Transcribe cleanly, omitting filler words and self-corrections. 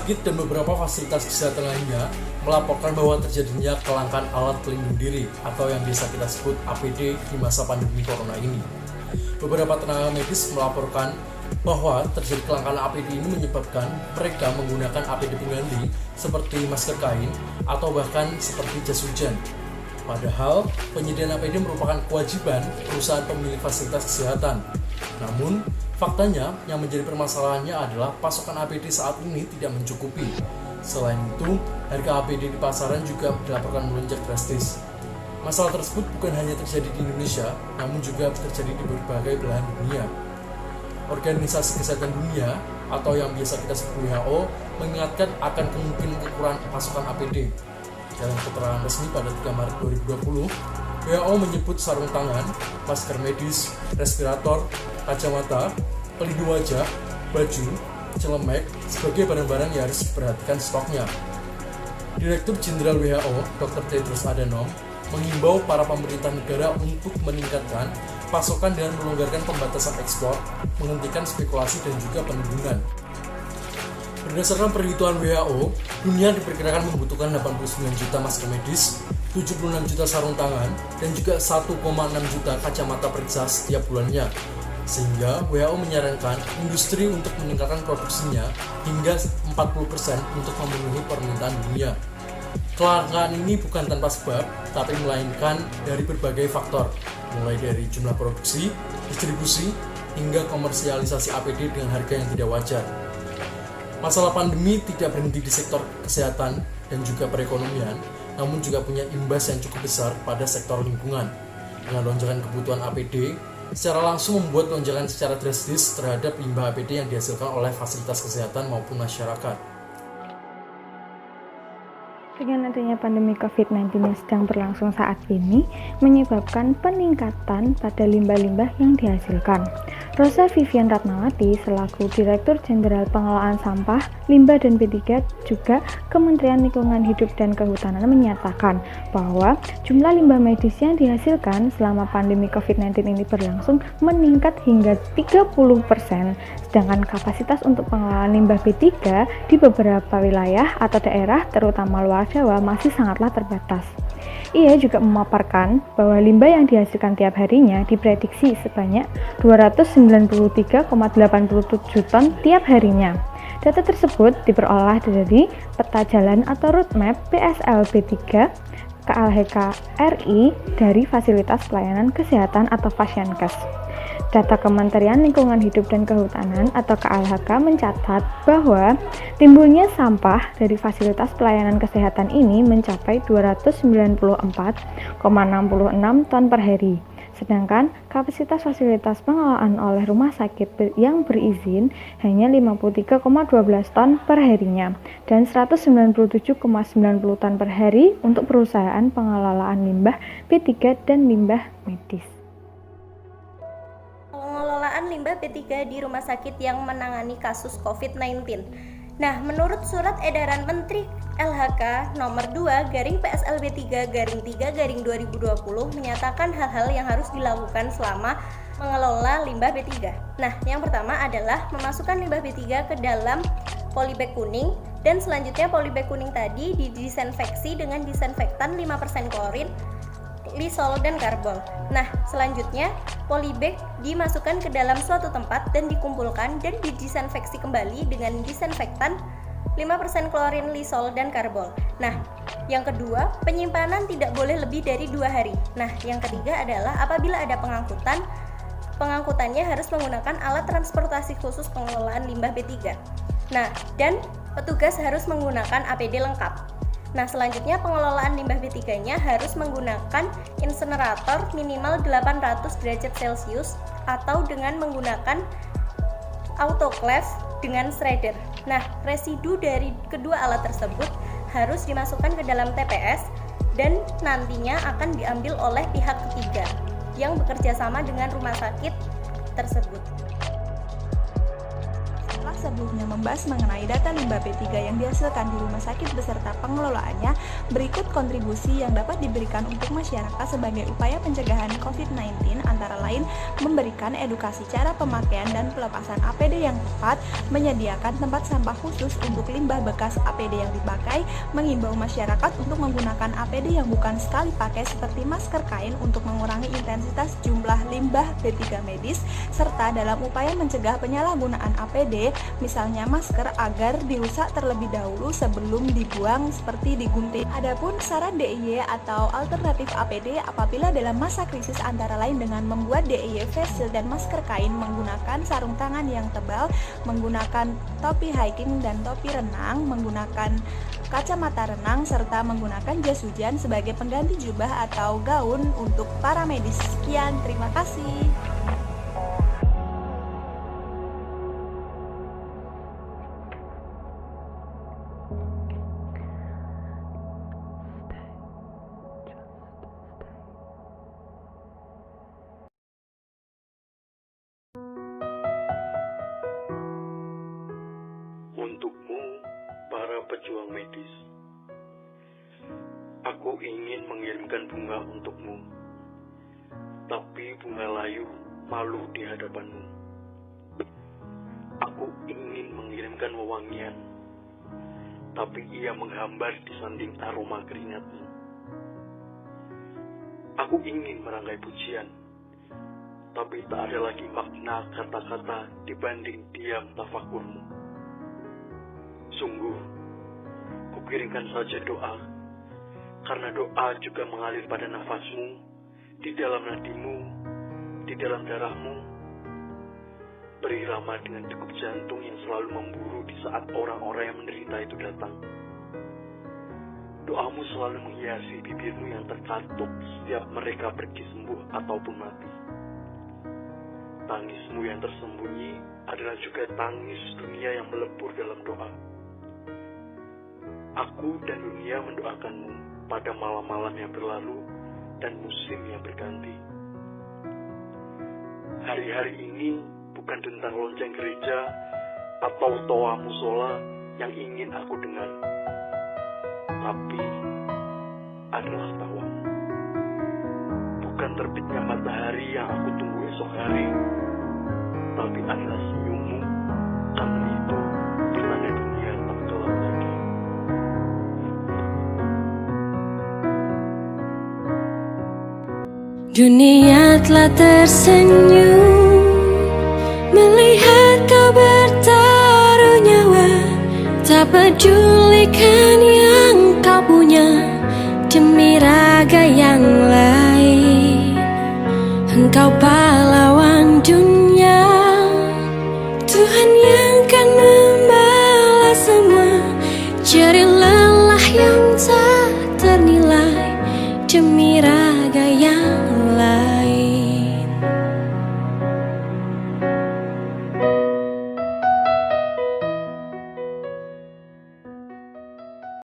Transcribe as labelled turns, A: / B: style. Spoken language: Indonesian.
A: sakit dan beberapa fasilitas kesehatan lainnya melaporkan bahwa terjadinya kelangkaan alat pelindung diri atau yang biasa kita sebut APD di masa pandemi corona ini. Beberapa tenaga medis melaporkan bahwa terjadi kelangkaan APD ini menyebabkan mereka menggunakan APD pengganti seperti masker kain atau bahkan seperti jas hujan. Padahal penyediaan APD merupakan kewajiban perusahaan pemilik fasilitas kesehatan. Namun, faktanya yang menjadi permasalahannya adalah pasokan APD saat ini tidak mencukupi. Selain itu, harga APD di pasaran juga dilaporkan melonjak drastis. Masalah tersebut bukan hanya terjadi di Indonesia, namun juga terjadi di berbagai belahan dunia. Organisasi Kesehatan Dunia atau yang biasa kita sebut WHO mengingatkan akan kemungkinan kekurangan pasokan APD. Dalam keterangan resmi pada 3 Maret 2020, WHO menyebut sarung tangan, masker medis, respirator, kacamata, pelindung wajah, baju, celemek sebagai barang-barang yang harus diperhatikan stoknya. Direktur Jenderal WHO, Dr. Tedros Adhanom, mengimbau para pemerintah negara untuk meningkatkan pasokan dengan melonggarkan pembatasan ekspor, menghentikan spekulasi dan juga penimbunan. Berdasarkan perhitungan WHO, dunia diperkirakan membutuhkan 89 juta masker medis, 76 juta sarung tangan, dan juga 1,6 juta kacamata periksa setiap bulannya. Sehingga WHO menyarankan industri untuk meningkatkan produksinya hingga 40% untuk memenuhi permintaan dunia. Kelangkaan ini bukan tanpa sebab, tapi melainkan dari berbagai faktor, mulai dari jumlah produksi, distribusi, hingga komersialisasi APD dengan harga yang tidak wajar. Masalah pandemi tidak berhenti di sektor kesehatan dan juga perekonomian, namun juga punya imbas yang cukup besar pada sektor lingkungan. Dengan lonjakan kebutuhan APD, secara langsung membuat lonjakan secara drastis terhadap limbah APD yang dihasilkan oleh fasilitas kesehatan maupun masyarakat.
B: Dengan adanya pandemi COVID-19 yang sedang berlangsung saat ini, menyebabkan peningkatan pada limbah-limbah yang dihasilkan. Rosa Vivian Ratnawati selaku Direktur Jenderal Pengelolaan Sampah, Limbah dan B3 juga Kementerian Lingkungan Hidup dan Kehutanan menyatakan bahwa jumlah limbah medis yang dihasilkan selama pandemi COVID-19 ini berlangsung meningkat hingga 30%, sedangkan kapasitas untuk pengelolaan limbah B3 di beberapa wilayah atau daerah terutama luar Jawa masih sangatlah terbatas. Ia juga memaparkan bahwa limbah yang dihasilkan tiap harinya diprediksi sebanyak 293,87 ton tiap harinya. Data tersebut diperoleh dari peta jalan atau roadmap PSLB3 KLHK RI dari Fasilitas Pelayanan Kesehatan atau Fasyankes. Data Kementerian Lingkungan Hidup dan Kehutanan atau KLHK mencatat bahwa timbulnya sampah dari fasilitas pelayanan kesehatan ini mencapai 294,66 ton per hari. Sedangkan kapasitas fasilitas pengelolaan oleh rumah sakit yang berizin hanya 53,12 ton per harinya dan 197,90 ton per hari untuk perusahaan pengelolaan limbah B3 dan limbah medis.
C: Pengelolaan limbah B3 di rumah sakit yang menangani kasus COVID-19. Nah, menurut surat edaran Menteri LHK nomor 2/PSLB3/3/2020 menyatakan hal-hal yang harus dilakukan selama mengelola limbah B3. Nah, yang pertama adalah memasukkan limbah B3 ke dalam polybag kuning dan selanjutnya polybag kuning tadi didisinfeksi dengan disinfektan 5% klorin, lisol dan karbol. Nah, selanjutnya polybag dimasukkan ke dalam suatu tempat dan dikumpulkan dan didisinfeksi kembali dengan disinfektan 5% klorin, lisol dan karbol. Nah, yang kedua, penyimpanan tidak boleh lebih dari 2 hari. Nah, yang ketiga adalah apabila ada pengangkutannya harus menggunakan alat transportasi khusus pengelolaan limbah B3. Nah, dan petugas harus menggunakan APD lengkap. Nah, selanjutnya pengelolaan limbah B3-nya harus menggunakan insenerator minimal 800 derajat Celcius atau dengan menggunakan autoclave dengan shredder. Nah, residu dari kedua alat tersebut harus dimasukkan ke dalam TPS dan nantinya akan diambil oleh pihak ketiga yang bekerja sama dengan rumah sakit tersebut.
D: Setelah sebelumnya membahas mengenai data limbah B3 yang dihasilkan di rumah sakit beserta pengelolaannya, berikut kontribusi yang dapat diberikan untuk masyarakat sebagai upaya pencegahan COVID-19 antara lain memberikan edukasi cara pemakaian dan pelepasan APD yang tepat, menyediakan tempat sampah khusus untuk limbah bekas APD yang dipakai, mengimbau masyarakat untuk menggunakan APD yang bukan sekali pakai seperti masker kain untuk mengurangi intensitas jumlah limbah B3 medis, serta dalam upaya mencegah penyalahgunaan APD, misalnya masker, agar dirusak terlebih dahulu sebelum dibuang seperti digunting. Adapun saran DIY atau alternatif APD apabila dalam masa krisis antara lain dengan membuat DIY face shield dan masker kain, menggunakan sarung tangan yang tebal, menggunakan topi hiking dan topi renang, menggunakan kacamata renang, serta menggunakan jas hujan sebagai pengganti jubah atau gaun untuk para medis. Sekian, terima kasih.
E: Untukmu, para pejuang medis, aku ingin mengirimkan bunga untukmu, tapi bunga layu malu di hadapanmu. Aku ingin mengirimkan wewangian, tapi ia menghambar di sanding aroma keringatmu. Aku ingin merangkai pujian, tapi tak ada lagi makna kata-kata dibanding diam tafakurmu. Sungguh, kukirimkan saja doa, karena doa juga mengalir pada nafasmu, di dalam nadimu, di dalam darahmu. Berirama dengan degup jantung yang selalu memburu di saat orang-orang yang menderita itu datang. Doamu selalu menghiasi bibirmu yang terkatup setiap mereka pergi sembuh ataupun mati. Tangismu yang tersembunyi adalah juga tangis dunia yang melebur dalam doa. Aku dan dunia mendoakanmu pada malam-malam yang berlalu dan musim yang berganti. Hari-hari ini bukan tentang lonceng gereja atau toa musola yang ingin aku dengar, tapi adalah tawamu. Bukan terbitnya matahari yang aku tunggu esok hari, tapi adalah senyummu, karena itu pertanda dunia tak gelap lagi.
F: Dunia telah tersenyum melihat kau bertaruh nyawa, tak pedulikan yang kau punya demi raga yang lain. Engkau pahlawan dunia, Tuhan yang kan membalas semua jerih lelah yang tak ternilai demi raga yang